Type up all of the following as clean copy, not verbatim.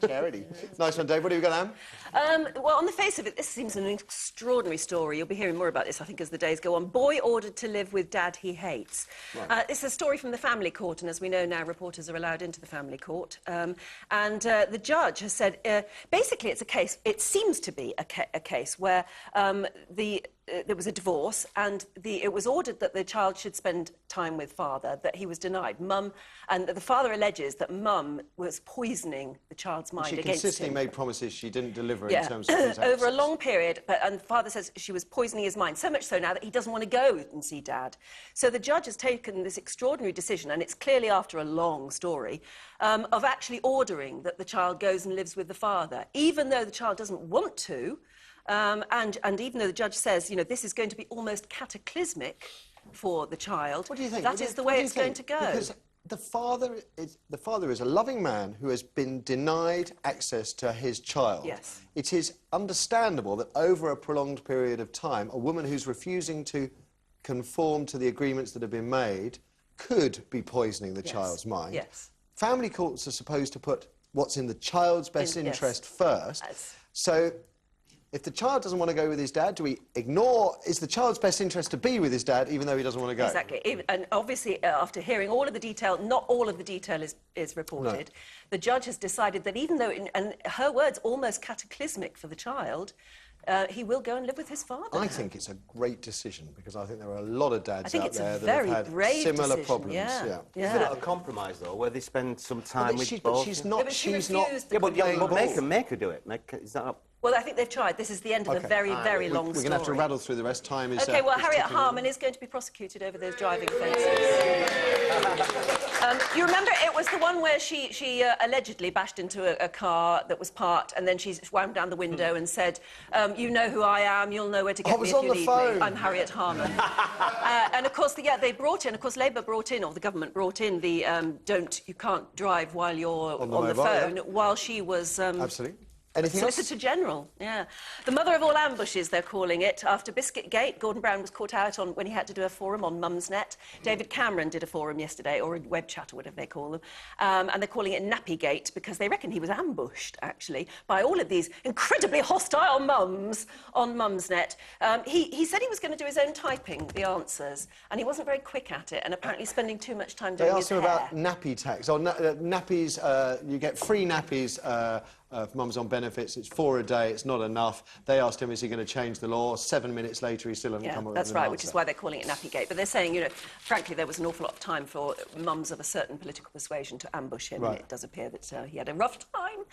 Charity. Nice one, Dave. What have you got, Anne? Well, on the face of it, this seems an extraordinary story. You'll be hearing more about this, I think, as the days go on. Boy ordered to live with dad he hates. Right. It's a story from the family court, and as we know now, reporters are allowed into the family court. The judge has said, basically, it's a case, it seems to be a case where there was a divorce, and it was ordered that the child should spend time with father, that he was denied. Mum, and the father alleges that mum was poisoning the child's mind against him. She consistently made promises she didn't deliver in terms of these over a long period, and the father says she was poisoning his mind, so much so now that he doesn't want to go and see dad. So the judge has taken this extraordinary decision, and it's clearly after a long story, of actually ordering that the child goes and lives with the father, even though the child doesn't want to. And even though the judge says, you know, this is going to be almost cataclysmic for the child, what do you think? That is the way it's going to go. Because the father is a loving man who has been denied access to his child. Yes. It is understandable that over a prolonged period of time, a woman who's refusing to conform to the agreements that have been made could be poisoning the child's mind. Yes. Family courts are supposed to put what's in the child's best interest first. So if the child doesn't want to go with his dad, do we ignore... Is the child's best interest to be with his dad, even though he doesn't want to go? Exactly. And obviously, after hearing all of the detail, not all of the detail is reported, no. The judge has decided that even though, and her words, almost cataclysmic for the child, he will go and live with his father. I think it's a great decision, because I think there are a lot of dads out there that have had similar problems. Yeah. Isn't it a compromise, though, where they spend some time with both? But she's not... Yeah, but make her do it. Is that up? Well, I think they've tried. This is the end of a very, very long story. We're going to have to rattle through the rest. Time is... OK, well, Harriet Harman is going to be prosecuted over those driving offences. You remember, it was the one where she allegedly bashed into a car that was parked, and then she wound down the window and said, you know who I am, you'll know where to get me if you need me. I'm Harriet Harman. And, of course, they brought in, of course, Labour brought in, or the government brought in the you can't drive while you're on the phone, while she was... Absolutely. Anything Solicitor General, yeah. The mother of all ambushes, they're calling it. After Biscuitgate, Gordon Brown was caught out when he had to do a forum on Mumsnet. David Cameron did a forum yesterday, or a web chat, or whatever they call them. And they're calling it Nappygate, because they reckon he was ambushed, actually, by all of these incredibly hostile mums on Mumsnet. He said he was going to do his own typing, the answers, and he wasn't very quick at it, and apparently spending too much time doing his hair. They asked him about nappy tax. Or nappies, you get free nappies... for mums on benefits, it's 4 a day, it's not enough. They asked him, is he going to change the law? 7 minutes later, he still hasn't come up with an answer. That's right, which is why they're calling it Nappygate. But they're saying, you know, frankly, there was an awful lot of time for mums of a certain political persuasion to ambush him, and it does appear that he had a rough time.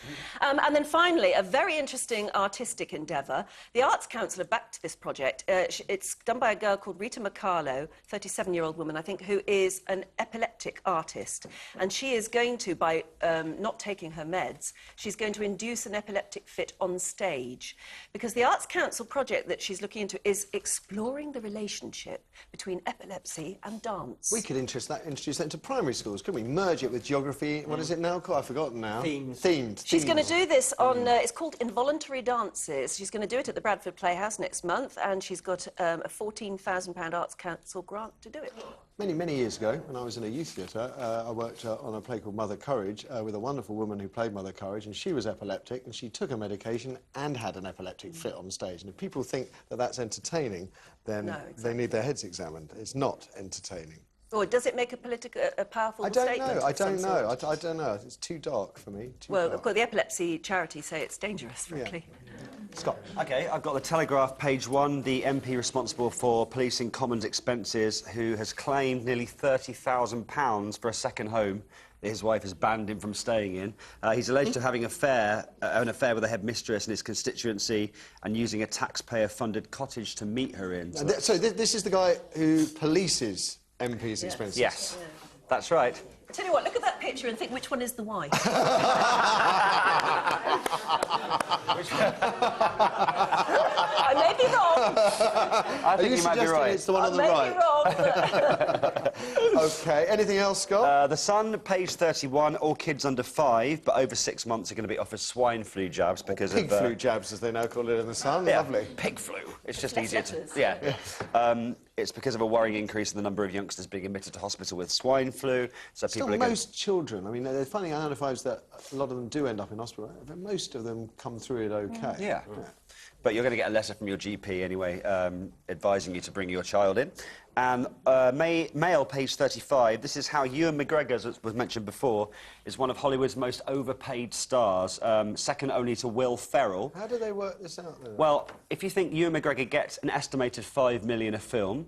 And then finally, a very interesting artistic endeavour. The Arts Council are back to this project. It's done by a girl called Rita Macalo, 37-year-old woman, I think, who is an epileptic artist. And she is going to, by not taking her meds, she's going to induce an epileptic fit on stage, because the Arts Council project that she's looking into is exploring the relationship between epilepsy and dance. We could introduce that into primary schools, couldn't we? Merge it with geography. What is it now called? I've forgotten now. Themed. She's going to do this on... it's called Involuntary Dances. She's going to do it at the Bradford Playhouse next month, and she's got a £14,000 Arts Council grant to do it. Many, many years ago, when I was in a youth theatre, I worked on a play called Mother Courage with a wonderful woman who played Mother Courage, and she was epileptic, and she took a medication and had an epileptic fit on stage. And if people think that that's entertaining, then they need their heads examined. It's not entertaining. Or does it make a powerful statement? I don't know. It's too dark for me. Of course, the epilepsy charities say it's dangerous, frankly. Yeah. Scott. OK, I've got the Telegraph, page 1, the MP responsible for policing Commons expenses, who has claimed nearly £30,000 for a second home that his wife has banned him from staying in. He's alleged of having an affair with a headmistress in his constituency and using a taxpayer-funded cottage to meet her in. So this is the guy who polices MPs' expenses? Yes, that's right. I tell you what, look at that picture and think which one is the wife. I may be wrong. I think you might be right. It's the one on the right. I may be wrong. OK, anything else, Scott? The Sun, page 31, all kids under 5, but over 6 months are going to be offered swine flu jabs because Pig flu jabs, as they now call it in the Sun. Yeah, Lovely. pig flu. It's just Less easier letters. to... Yeah. It's because of a worrying increase in the number of youngsters being admitted to hospital with swine flu. So Still, people are most children, I mean, they're finding out of that a lot of them do end up in hospital, right? But most of them come through it OK. Yeah. But you're going to get a letter from your GP anyway, advising you to bring your child in. And Mail, page 35, this is how Ewan McGregor, as was mentioned before, is one of Hollywood's most overpaid stars, second only to Will Ferrell. How do they work this out, then? Well, if you think Ewan McGregor gets an estimated $5 million a film,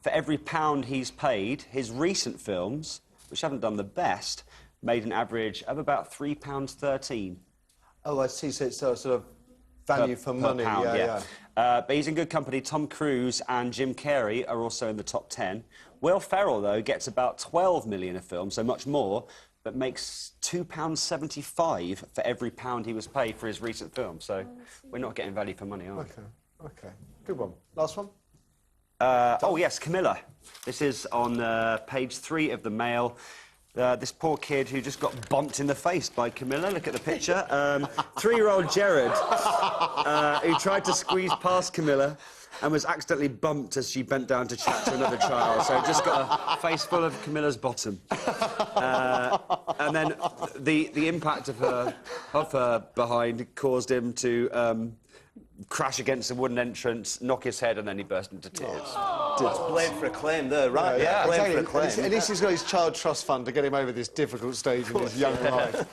for every pound he's paid, his recent films, which haven't done the best, made an average of about £3.13. Oh, I see. So it's sort of value for money. Pound, yeah. But he's in good company. Tom Cruise and Jim Carrey are also in the top 10. Will Ferrell, though, gets about $12 million a film, so much more, but makes £2.75 for every pound he was paid for his recent film. So we're not getting value for money, are we? OK. Good one. Last one? Oh, yes, Camilla. This is on page 3 of the Mail. This poor kid who just got bumped in the face by Camilla. Look at the picture. 3-year-old Jared, who tried to squeeze past Camilla and was accidentally bumped as she bent down to chat to another child. So just got a face full of Camilla's bottom. And then the impact of her behind caused him to crash against a wooden entrance, knock his head, and then he burst into tears. That's blame for a claim there, right? Yeah, blame exactly. for a claim. At least he's got his child trust fund to get him over this difficult stage in his young life.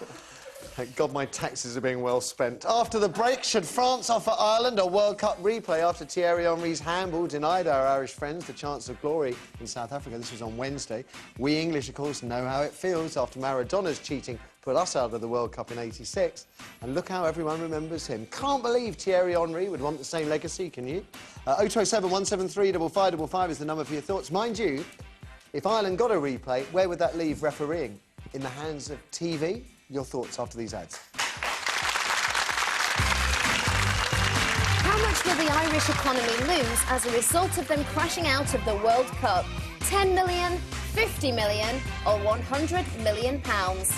Thank God my taxes are being well spent. After the break, should France offer Ireland a World Cup replay after Thierry Henry's handball denied our Irish friends the chance of glory in South Africa? This was on Wednesday. We English, of course, know how it feels after Maradona's cheating put us out of the World Cup in '86. And look how everyone remembers him. Can't believe Thierry Henry would want the same legacy, can you? 0207 173 5555 is the number for your thoughts. Mind you, if Ireland got a replay, where would that leave refereeing? In the hands of TV? Your thoughts after these ads. How much will the Irish economy lose as a result of them crashing out of the World Cup? 10 million, 50 million or 100 million pounds?